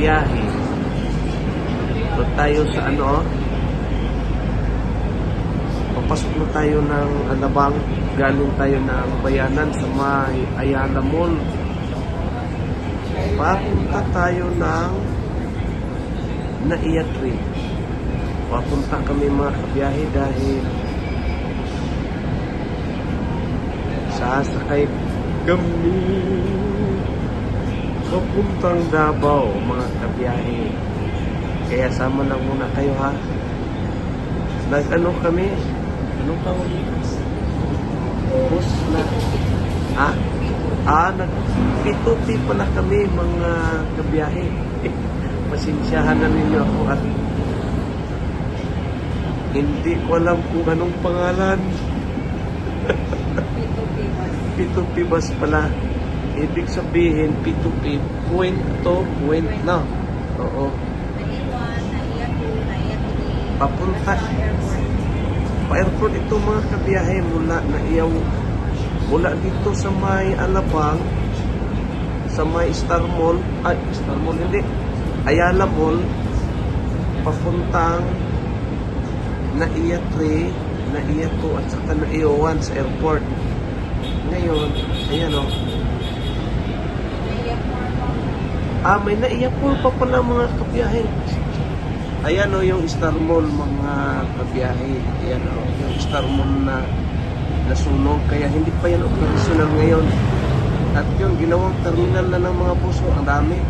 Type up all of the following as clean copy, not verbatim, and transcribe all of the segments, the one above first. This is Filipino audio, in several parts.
biyahe. So tayo sa papasok na tayo ng Alabang. Galing tayo ng Bayanan sa may Ayala Mall. Papunta tayo ng Naiya Train. Papunta kami mga kabiyahe dahil sasakay kami papuntang Davao mga kabiyahe. Kaya sama lang muna kayo ha. Kami, anong tawag dito? Bus na nag-P2P pala kami mga kabiyahe. Pasensyahan na ninyo ako at hindi ko alam kung anong pangalan. P2P bus pala. Ibig sabihin P2P point to point na. Oo. Papunta pa-airport ito mga kabiyahe mula dito sa may Alabang, sa may Star Mall, Ayala Mall, papuntang Naiya 3, Naiya 2 at saka Naiya 1 sa airport. Ngayon, ayan o. May Naiya 4 pa pala mga kabiyahe. Ayan o yung Star Mall mga kabiyahe. Ayan o yung Star Mall na nasunog. Kaya hindi pa yan operational ngayon. At yun, ginawang terminal na ng mga puso. Ang dami.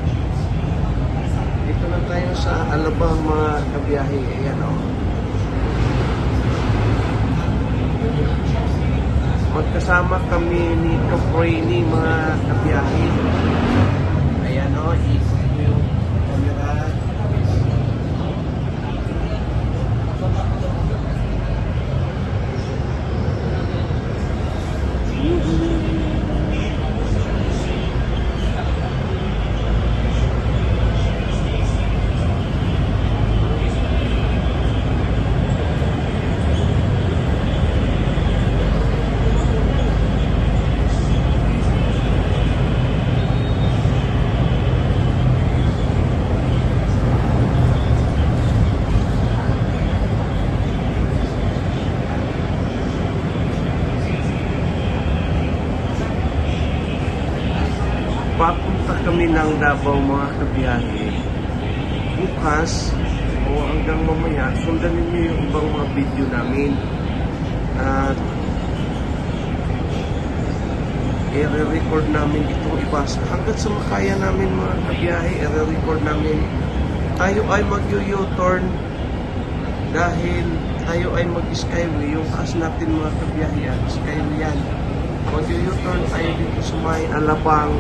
Dito na tayo sa Alabang mga kabiyahe. Ayan o. Magkasama kami ni Capreni mga kabiyahe. Ayan o. Ikot mo yung camera. Papunta kami ng Davao mga kabiyahe. Bukas o hanggang mamaya, sundan ninyo yung ibang mga video namin. At i-record namin itong iba. Hanggat sa makaya namin mga kabiyahe, i-record namin. Tayo ay mag-U-turn dahil tayo ay mag-skyway. Yung taas natin mga kabiyahe yan, skyway yan. Mag-U-turn tayo dito sa may Alabang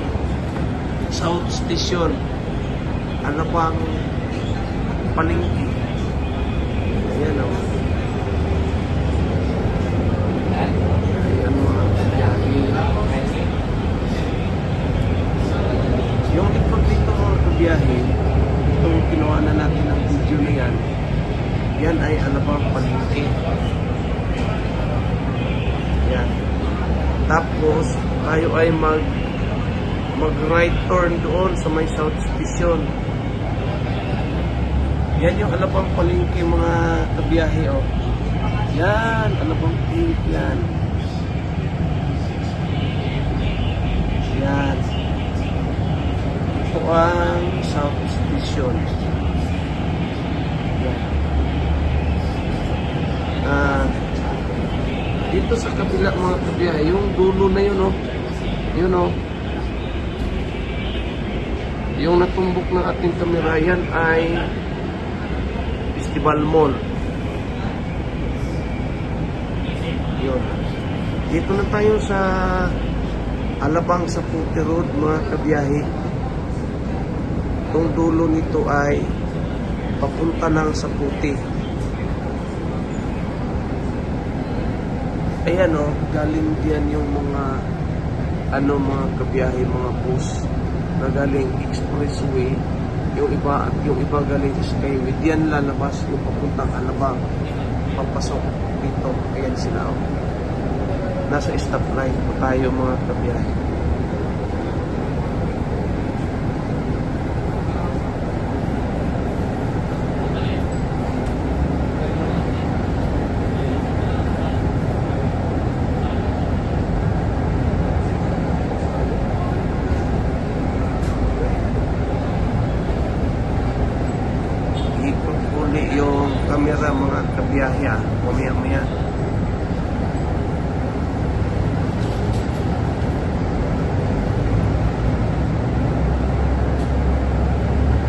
South Station, Alabang Palengke. Ayan o. Ayan mga kabiyahe. Yung likod dito mga kabiyahe, itong kinuha na natin ang video na yan, yan ay Alabang Palengke. Yan. Tapos tayo ay mag-right turn doon sa may South Station. Yan yung Alabang Palengke mga kabiyahe o. Yan, Alabang Palengke yan. Yan. Ito ang South Station. Yan. Dito sa kabila mga kabiyahe, yung dulo na yun o. Yun o. Yung natumbok ng ating kamera, yan ay Festival Mall. Yun. Dito na tayo sa Alabang sa Puti Road mga kabiyahe. Itong dulo nito ay papunta ng sa Puti. Ayan o, galing diyan yung mga mga kabiyahe, mga bus na galing expressway, yung iba galing skyway. Diyan lalabas yung papuntang Alabang, papasok dito. Ayan sila o. Nasa stoplight po tayo mga kabiyahe. kabiyahe mamaya.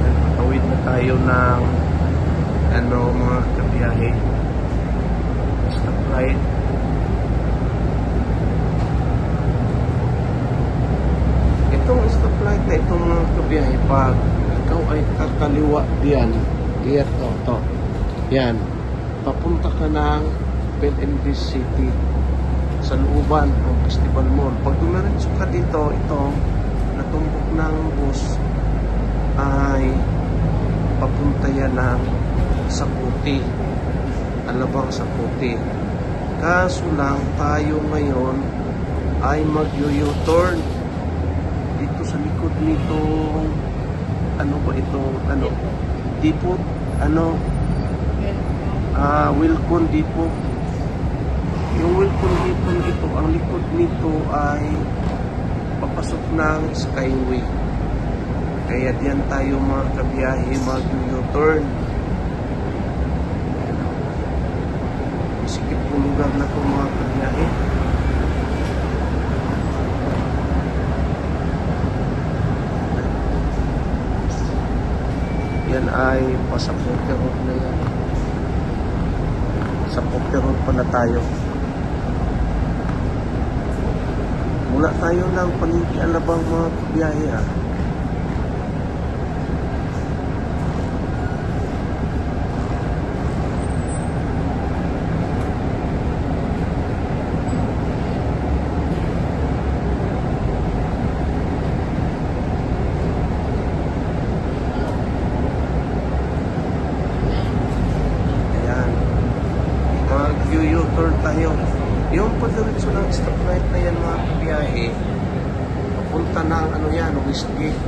Patawid na tayo ng mga kabiyahe. Stoplight. Itong stoplight na itong mga kabiyahe, pag ikaw ay kakaliwa diyan, to. Yan. Papunta ka ng Belenenses City sa looban ng Festival Mall. Pag dumiretso ka dito, ito, natumbok ng bus ay papunta yan ng Saputi. Alabang Saputi. Kaso lang tayo ngayon ay mag-U-turn dito sa likod nito. Ano ba ito? Depot? Wilcon Depot. Yung Wilcon Depot ito, ang likod nito ay papasok ng Skyway. Kaya diyan tayo mga kabiyahe mag-U-turn. Sikip po lugar na ito mga kabiyahe. Yan ay Pasaporte Road na yan. Pasaporte Road pala tayo. Mula tayo ng Palengke Alabang mga kabiyahe U-turn tayo. Yung pagdiretso ng stoplight na yan mga kabiyahe, papunta ng Westgate,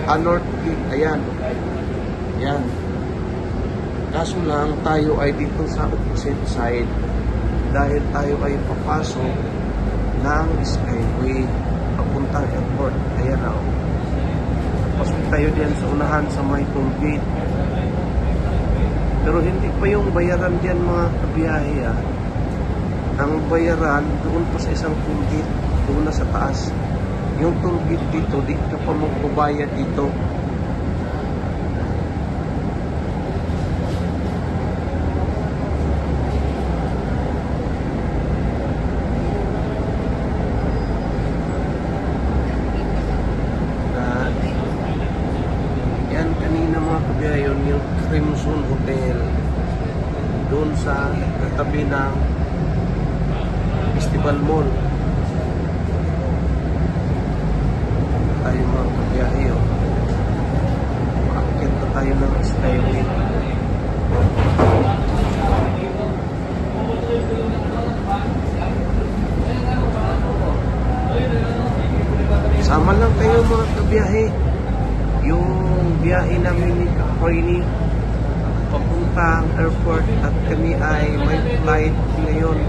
Northgate, ayan. Kaso lang tayo ay dito sa opposite side dahil tayo ay papasok ng Skyway papuntang airport. Ayan pasok tayo diyan sa unahan sa may toll gate. Pero hindi pa yung bayaran diyan mga kabiyahe Ang bayaran doon pa sa isang toll gate, doon na sa taas. Yung toll gate dito, di ka pa magbabayad dito. Yan kanina mga kabiyahe, yung Crimson Hotel doon sa katabi ng Festival Mall. Tayo mga kabiyahe maakit na tayo ng Skyway. Sama lang tayo mga kabiyahe. Yung biyahe namin ni Kapoyni papuntang airport at kami ay may flight ngayon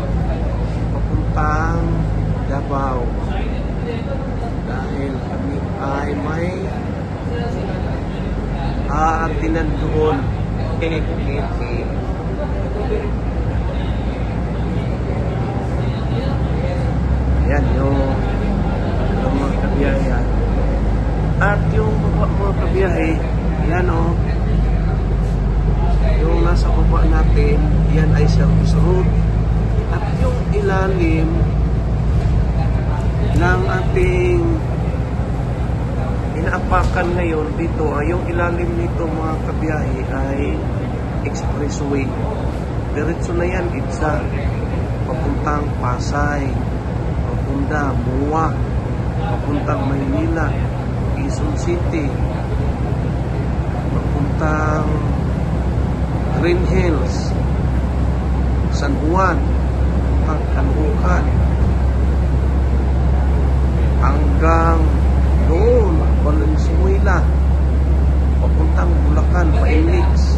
papuntang Davao dahil kami ay may aatinan doon. Ayan yung mga kabiyahe at yung mga kabiyahe yan yung nasa baba natin, yan ay service road. At yung ilalim ng ating inaapakan ngayon dito, yung ilalim nito mga kabiyahe ay expressway. Diretso na yan, Itza, papuntang Pasay, papunta Buwa, papuntang Maynila, Quezon City, papuntang Green Hills, San Juan, Caloocan, hanggang doon, Valenzuela, papuntang Bulacan, Painix,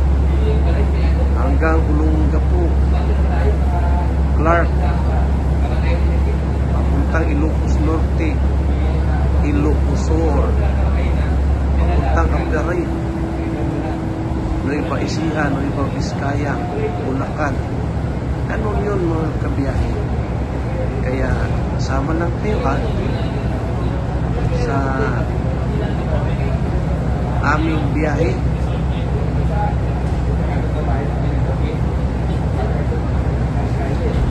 hanggang Olongapo, Clark, papuntang Ilocos Norte, Ilocos Sur, papuntang Abdaray, Nueva Ecija, Nueva Vizcaya, Bulacan. Ano yun mga kabiyahe? Kaya sama lang kayo sa aming biyahe.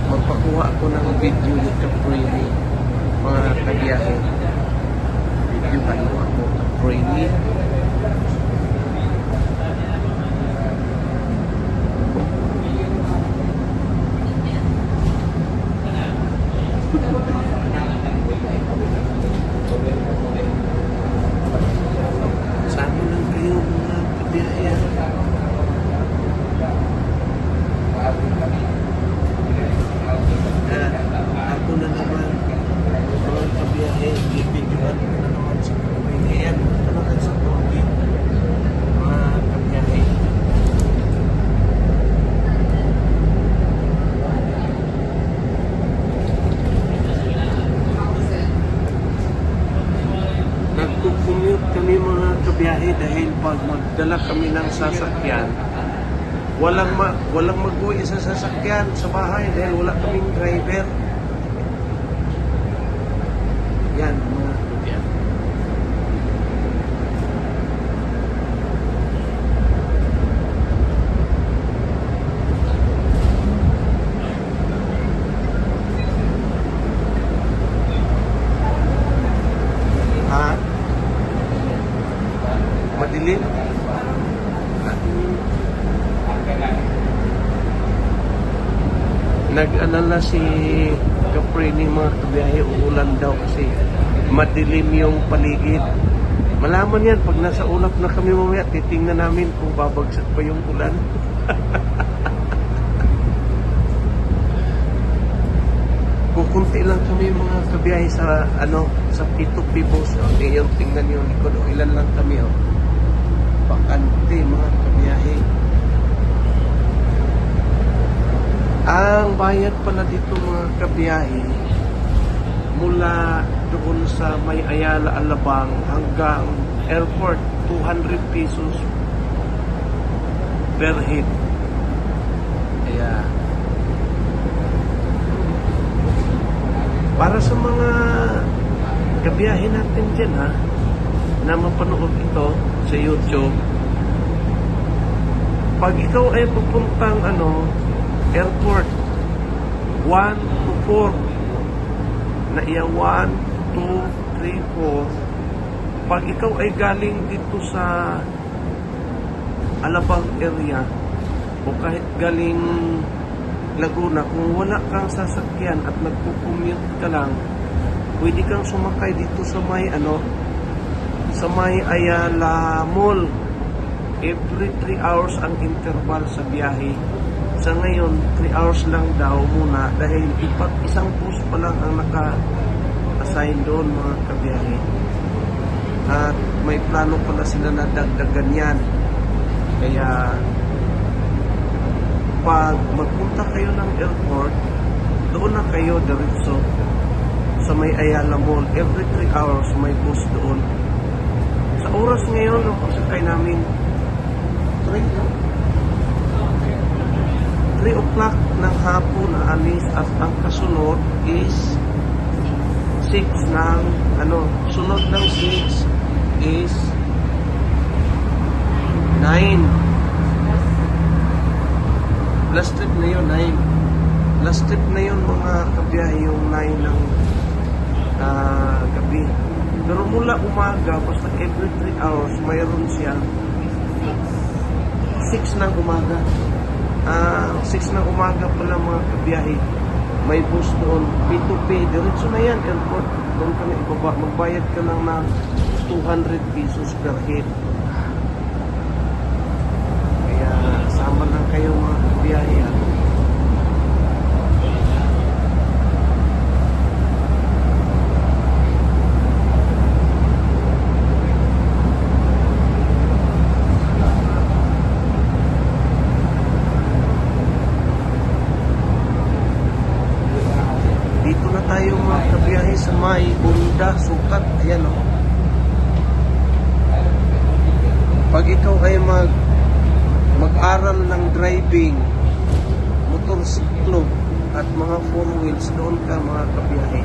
Magpakuha ako ng video yung Caprini, mga kabiyahe. Video ano ako, Caprini. Sama lang kayo mga kabiyahe. Ako na naman mga kabiyahe, bibigyan ko na naman sa Caprini. Ayan, ito naman sa Caprini, mga kabiyahe. Nagkukumute kami mga kabiyahe dahil pag magdala kami ng sasakyan, walang mag-uwi sa sasakyan sa bahay dahil wala kaming driver. Yan mga kabiyahe. Madilim. Nag-alala si Caprini mga kabiyahe, uulan daw kasi madilim yung paligid. Malaman yan pag nasa ulap na kami mamaya, titingnan namin kung babagsak pa yung ulan. Kukunti lang kami mga kabiyahe sa sa P2P Boss. Ngayon tingnan yung likod, ilan lang kami bakante mga kabiyahe. Ang bayad pala dito mga kabiyahe, mula doon sa May Ayala, Alabang hanggang airport, 200 pesos per head. Kaya para sa mga kabiyahe natin dyan na mapanood ito sa YouTube, pag ikaw ay pupuntang airport 1 to 4 na iya 1, 2, 3, 4, pag ikaw ay galing dito sa Alabang area o kahit galing Laguna, kung wala kang sasakyan at nagpo-commute ka lang, pwede kang sumakay dito sa sa May Ayala Mall. Every 3 hours ang interval sa biyahe. Sa ngayon, 3 hours lang daw muna dahil isang bus pa lang ang naka-assign doon mga kabiyahe. At may plano pala sila na dagdagan yan. Kaya pag magpunta kayo ng airport, doon na kayo diretso sa May Ayala Mall. Every 3 hours may bus doon. Sa oras ngayon, ang pagsakay namin 3 o'clock ng hapon na alis, at ang kasunod is 6 ng sunod ng 6 is 9. Last trip na yun, 9. Last trip na yun mga kabiyahe, yung 9 ng gabi. Pero mula umaga, basta every 3 hours, mayroon siya 6 ng umaga. 6 ng umaga pala mga kabiyahe. May bus doon, P2P, diretso na yan, airport. Doon ka na ibaba, magbayad ka lang ng 200 pesos per head. Kaya sama lang kayo mga kabiyahe. Dito na tayo mga kabiyahe sa May Bunda, Sukat. Ayan Pag ikaw ay mag-aral ng driving, motorsiklo, at mga four wheels, doon ka mga kabiyahe.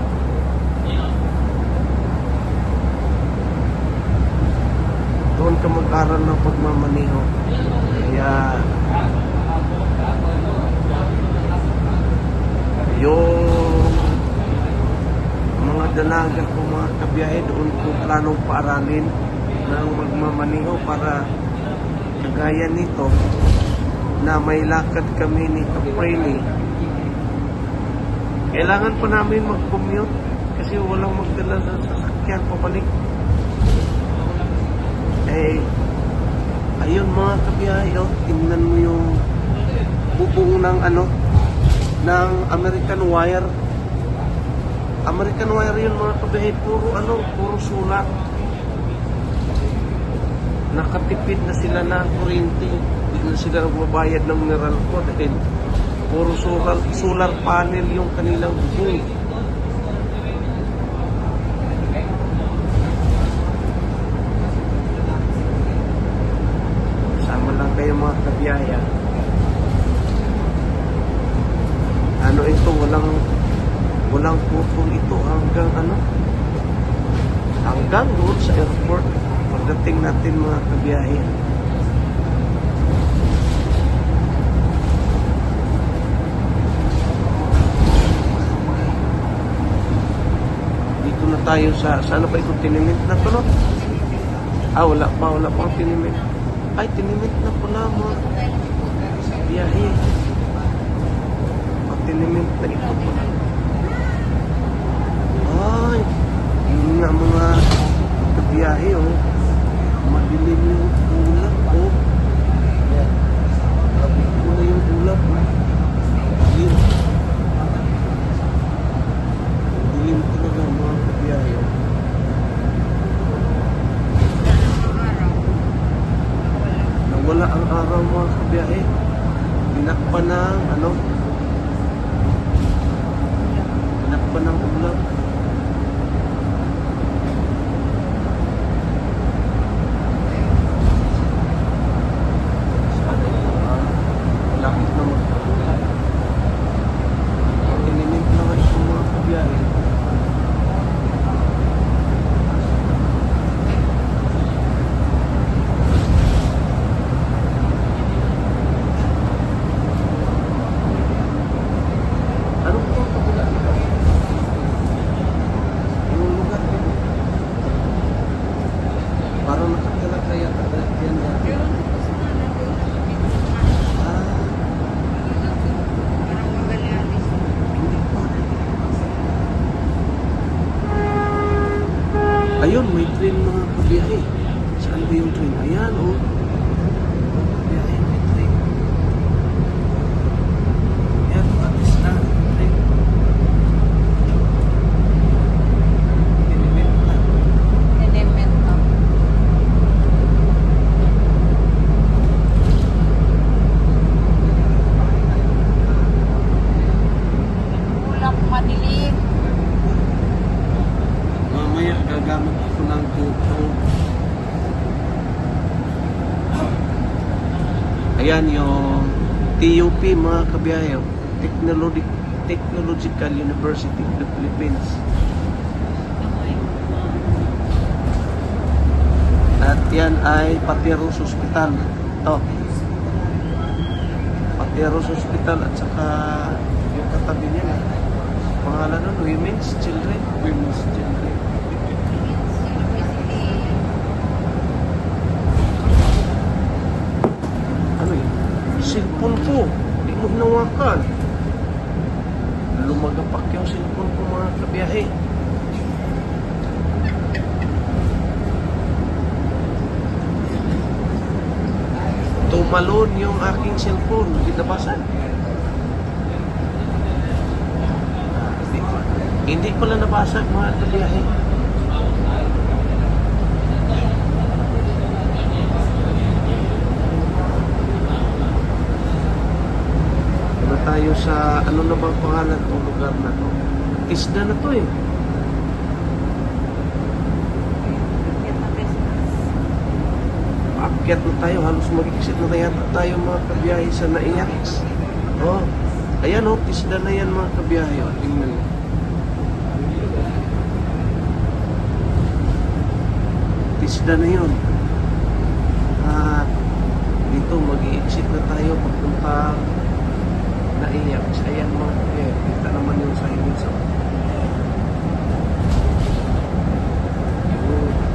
Doon ka mag-aral ng pagmamaneho. Kaya yung mga dalaga ko mga kabiyahe, doon ko planong paaralin ng magmamaneho para kagaya nito na may lakad kami ni Kapreli. Kailangan pa namin mag-commute kasi walang magdala sa sasakyan pabalik. Ayun mga kabiyahe, tingnan mo yung bubong ng ng American Wire. American Wire yun mga kabiyahe, puro sulat. Nakatipid na sila na kuryente, hindi na sila magbabayad ng Meralco dahil puro solar panel yung kanilang bubong. Sama lang kayo mga kabiyaya. Ito, walang putol ito hanggang hanggang doon sa airport pagdating natin mga kabiyahe. Dito na tayo sana pa ito tinimit na to, no? Wala pa tinimit. Ay, tinimit na pala mga biyahe. Tinimit na ito pala. Ay, yun nga mga kabiyahe, madilim yung ulap, Labit ko na yung ulap, Dilim. Dilim talaga mga kabiyahe, Nawala ang araw mga kabiyahe. Binakpan ng Binakpan ng ulap. Malapit na magpapulap. Tininig na nga itong mga kabiyahe. Anong po kabila nito? Yung lugar nito. Parang nakatira kaya yan natin. Ayun, may train mga kabiyahe. Saan ba yung train? Ayan, Kabiyahe, may train. Ayan, atis na. Train. Tinimit na. Ulap madilim. Mamaya gagamit ako ng GoPro. Ayan yung TUP mga kabiyahe, Technological University of the Philippines. At yan ay Pateros Hospital. Ito. Pateros Hospital at saka yung katabi niya. Pangalan nun, Women's Children. Women's Children. Ano yun? Cellphone ko. Hindi mo hinawakan. Lumagapak yung cellphone ko mga kabiyahe. Tumalon yung aking cellphone. Hindi nabasan. Hindi pala nabasag mga kabiyahe. Ano tayo sa, ano na bang pangalan itong lugar na to? Isda na to eh. Akyat na tayo, halos mag-exit na yata tayo mga kabiyahe sa Naiyak. Oh, ayan oh, pisda na yan mga kabiyahe. Oh, tingnan mo. Pisda na yun. At dito mag-exit na tayo papunta Naiyak. Ayan mga kabiyahe, kita naman yung sa hilis.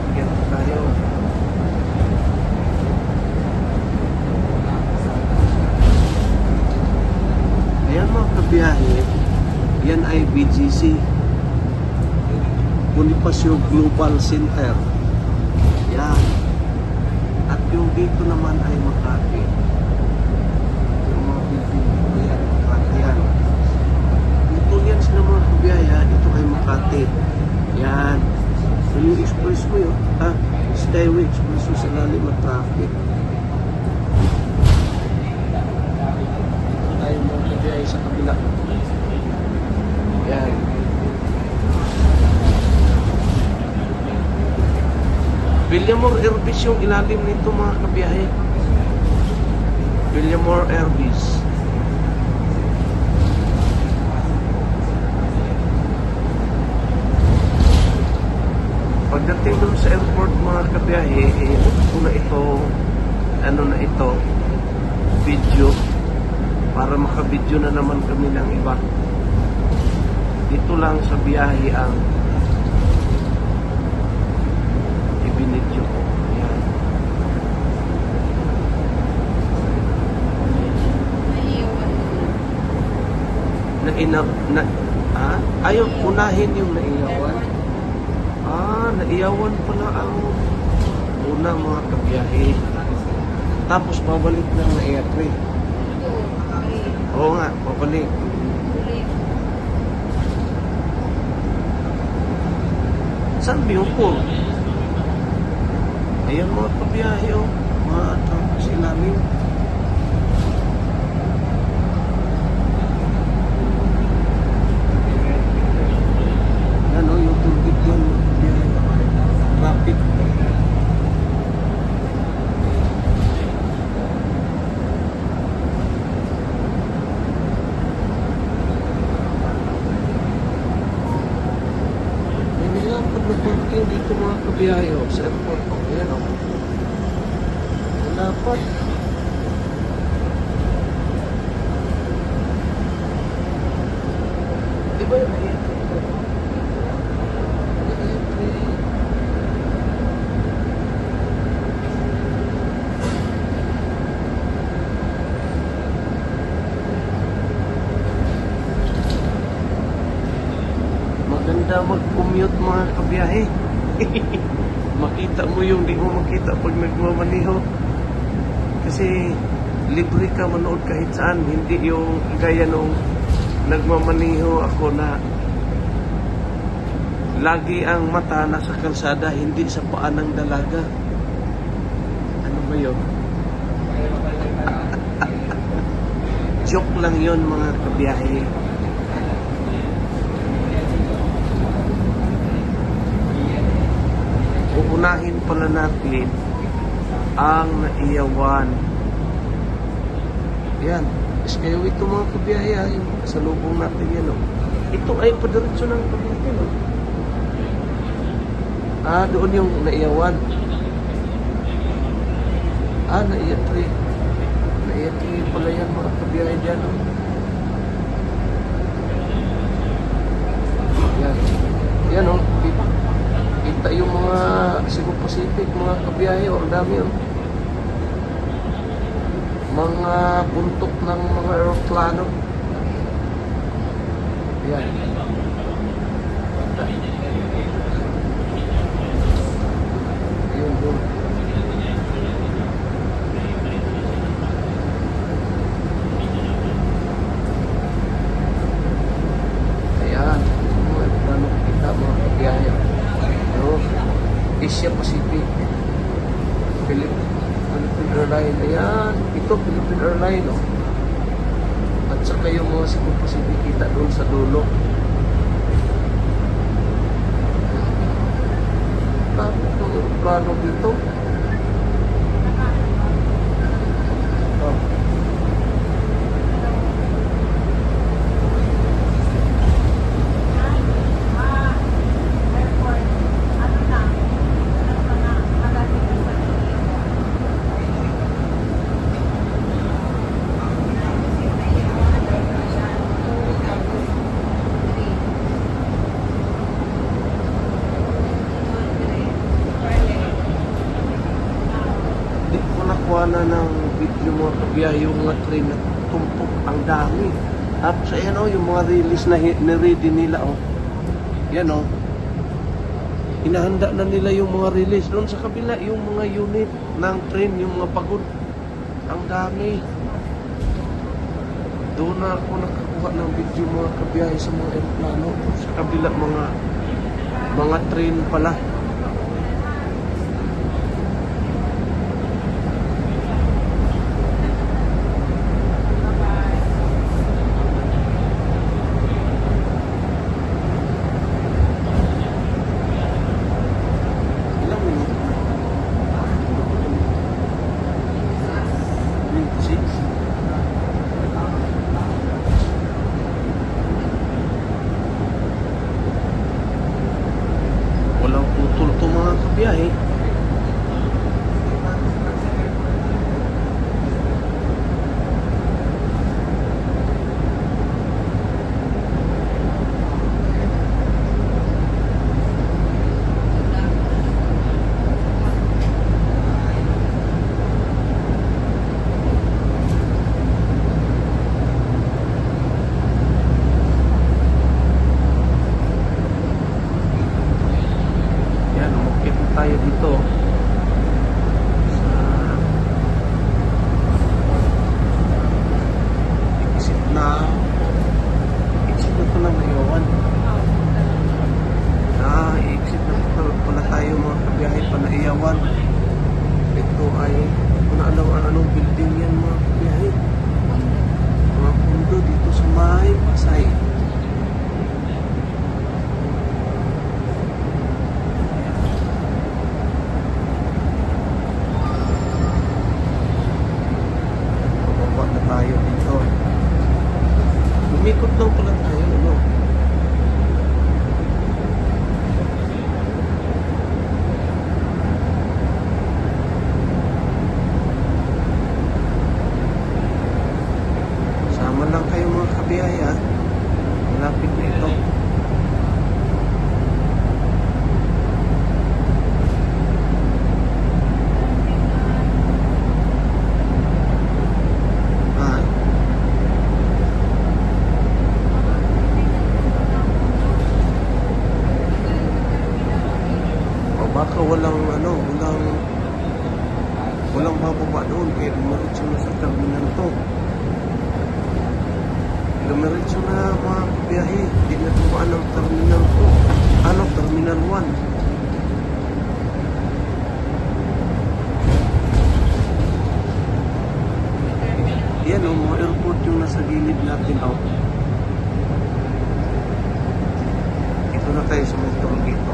Akyat na tayo. Ayan mga kabiyahe, yan ay BGC, Bonifacio Global Center. Yan. At yung dito naman ay Makati. Yung mga building dito yan, Makati yan. Dito yan sila mga kabiyahe, ito ay Makati. Yan. So yung expressway, Skyway Expressway sa lalim at traffic. Tayo mga kabiyahe sa kabila. Yan. Villamor Airbus yung ilalim nito mga kabiyahe. Villamor Airbus. Pagdating dun sa airport mga kabiyahe, una ito, video, para makabidyo na naman kami ng iba. Dito lang sa biyahe ang ibinidyo ko. Ayan. Ayaw, unahin yung naiyawan. Naiyawan pala ang una mga kabiyahe. Tapos pabalik ng Naiyak. Oo nga, pabalik. Saan Biyukol? Ayan mga kabiyahe, oh. Mga tapos ilalim. Yan o, yung tulgit yan. Traffic. Nag-parking dito mga kabiyahe sa airport. Ayan o. Dapat. Di ba yung Naiyak? Maganda mag-commute mga kabiyahe. Makita mo yung di mo makita pag nagmamaniho. Kasi libre ka manood kahit saan. Hindi yung gaya nung nagmamaniho ako na lagi ang mata nasa kalsada, hindi sa paa ng dalaga. Ano ba yun? Joke lang yun mga kabiyahe. Uunahin pala natin ang Naiyawan. Yan. Skyway ito mga kabiyahe. Yung kasalubong natin yan. Oh. Ito ay padiretso ng Cavite. Oh. Doon yung Naiyawan. Naiyak 3. Naiyak 3 pala yan mga kabiyahe dyan. Oh. Yan. Yan o. Kita yung mga Cebu Pacific, mga kabiyahe, o dami yun. Mga buntok ng mga aeroplano. Yan. Ayun doon. Ayan. Mga aeroplano kita, mga kabiyahe. Asia Pacific, Philippine Airlines. Ayan, ito Philippine Airlines. Oh. At saka yung mga Cebu Pacific kita doon sa dulo. Tapos yung plano dito. nakuha na ng video mga kabiyahe yung mga train na tumpok ang dami. Tapos ayan o, yung mga release na ready nila o. Yan o. Hinahanda na nila yung mga release. Doon sa kabila, yung mga unit ng train, yung mga pagod. Ang dami. Doon na ako nakakuha ng video mga kabiyahe sa mga aeroplano. Sa kabila, mga train pala. Ilang minuto na? 26. Walang putol to mga kabiyahe. Yan, umakit tayo dito sa exit na ito lang ngayon. I-exit na pala tayo mga kabiyahe, Panaiyawan. Ito ay kung anong building yan mga kabiyahe. Mga pundo dito sa may Pasay. Bababa na tayo dito. Umikot lang pala tayo, ano? Sama lang kayo mga kabiyahe, ha? Malapit na ito. Ah. O baka walang bababa doon kaya dumiretso na sa terminal to. Dumiretso na mga biyahe, hindi na tumaan ng terminal to. Terminal 1. Yan o, mga airport yung nasa gilid natin o. Ito na tayo sa mga toll dito.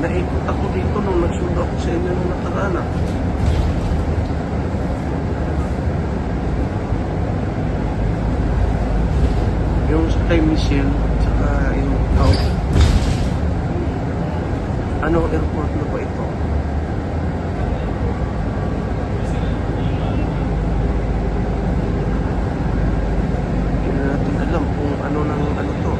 Naikot ako dito nung nagsundo ako sa inyo nung nakaraan. Yung sa kay Michelle, saka yung house. Ano airport na ba ito? Hindi na natin alam kung ano to.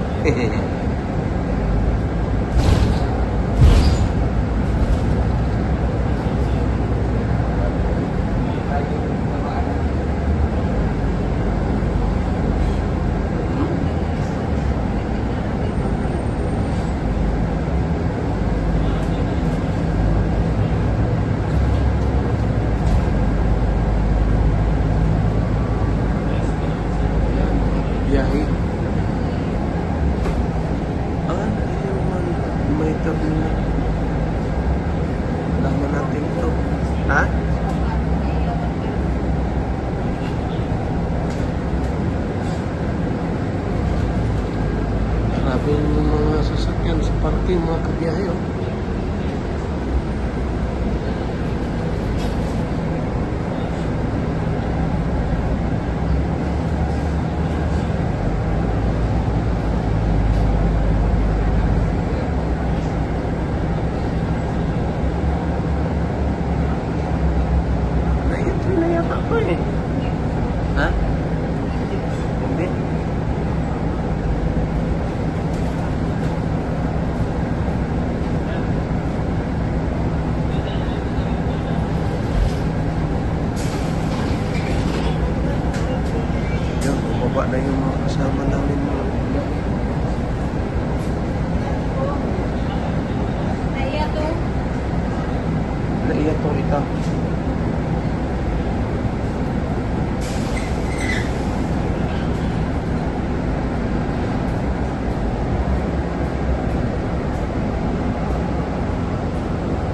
ito.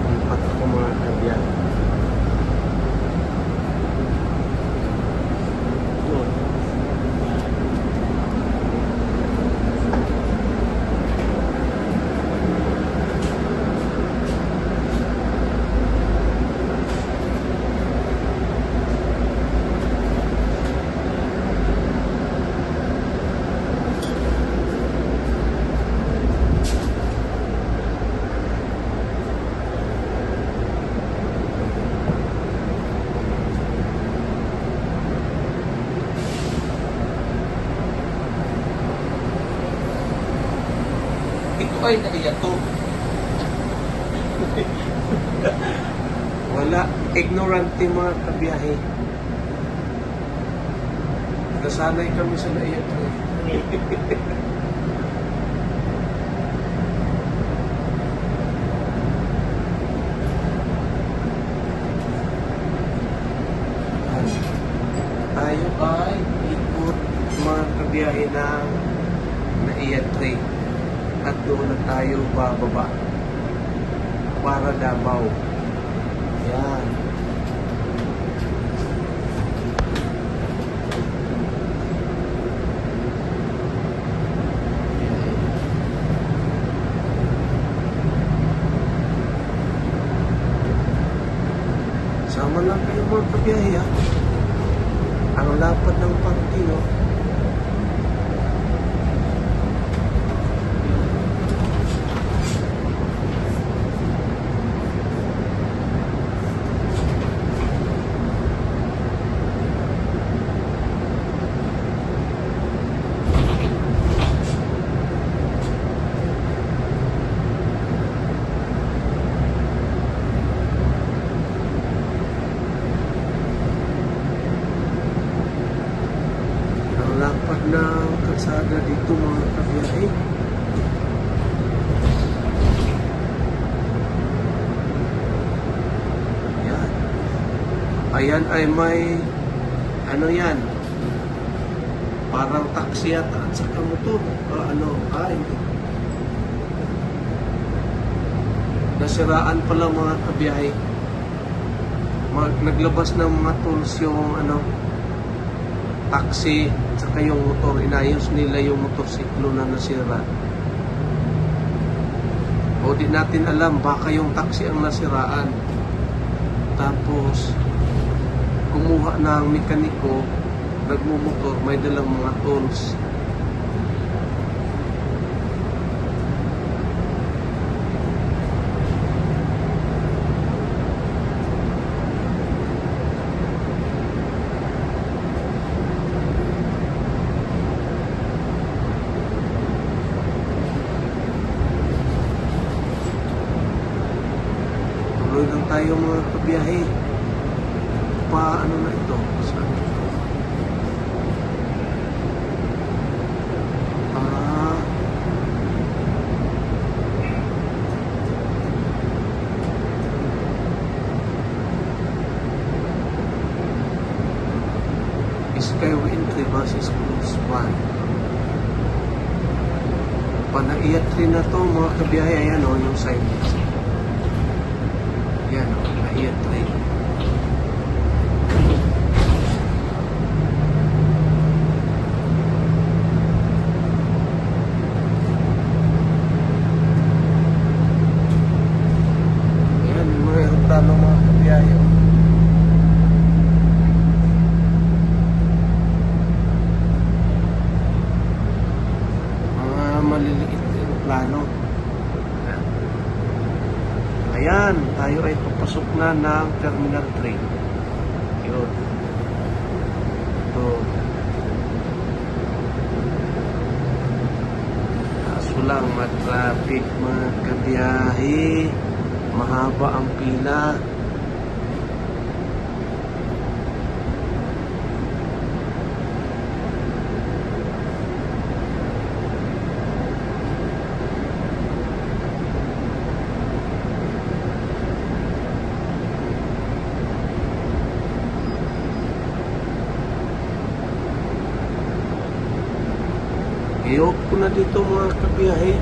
Lipat ako mga kabiyahe. Yun. Ito ay naiyato. Wala. Ignorante mga kabiyahe. Nasanay kami sa naiyato. Tayo ay ikot mga kabiyahe ng naiyatri. At doon na tayo bababa para Davao. Yan. Sama lang kayo mga kabiyahe ha. Ang lapad ng pangti no. Lapad ng kalsada dito mga kabiyahe. Yan. Ayan ay may ano yan, parang taxi yata at saka motor. Hindi. Nasiraan pala mga kabiyahe. Naglabas ng mga tools yung taxi saka yung motor, inayos nila yung motorsiklo na nasira. O di natin alam, baka yung taxi ang nasiraan. Tapos kumuha ng mekaniko, nagmumotor, may dalang mga tools. Tuloy lang tayo mga kabiyahe. Paano na ito? Saan ito? Skyway entry buses close 1. Panaiyat rin na to mga kabiyahe. Ayan o, yung sign. Yan o, naiyat rin. Ayan, mga aeroplano mga kabiyahe o. Maliliit yung plano. Ayan, tayo ay papasok na ng Terminal 3. Yun. Ito. Kaso lang, matraffic mga kabiyahe. Mahaba ang pila. I-off ko na dito mga kabiyahe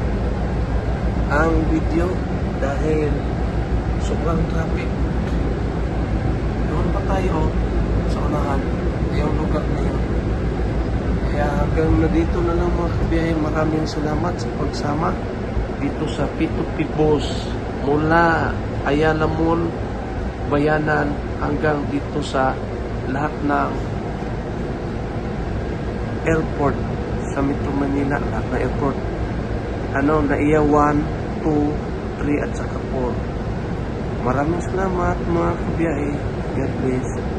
ang video dahil sobrang traffic. Doon pa tayo sa unahan, yung lugar na yun. Kaya hanggang na dito na lang mga kabiyahe. Maraming salamat sa pagsama dito sa P2P Bus mula Ayala Mall, Bayanan hanggang dito sa lahat ng airport sa Metro Manila, lahat ng airport. Naiya 1, 2, 3 at saka 4. Maraming salamat mga kabiyahe. God bless.